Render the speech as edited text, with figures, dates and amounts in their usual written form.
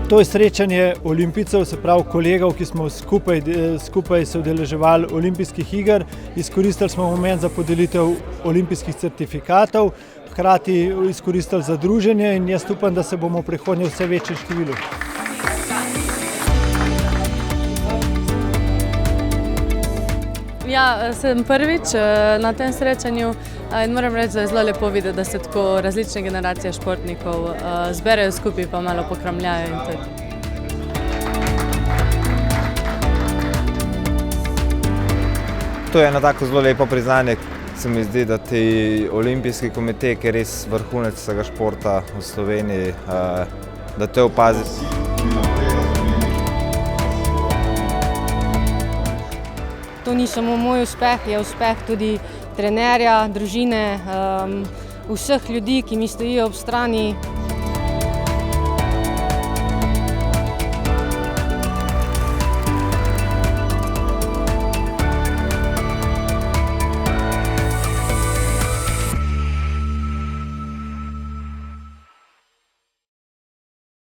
To je srečanje olimpijcev, se pravi kolegov, ki smo skupaj se udeleževali olimpijskih iger. Izkoristili smo moment za podelitev olimpijskih certifikatov, hkrati izkoristili za druženje in jaz upam, da se bomo v prihodnje vse večje številu. Ja, sem prvič na tem srečanju in moram reči, da je zelo lepo videti, da se tako različne generacije športnikov zberejo skupaj pa malo pokramljajo in to je to. To je eno tako zelo lepo priznanje, se mi zdi, da ti olimpijski komitej, ki je res vrhunec vsega športa v Sloveniji, da te opazi. To ni samo moj uspeh, je uspeh tudi trenerja, družine, vseh ljudi, ki mi stojijo ob strani.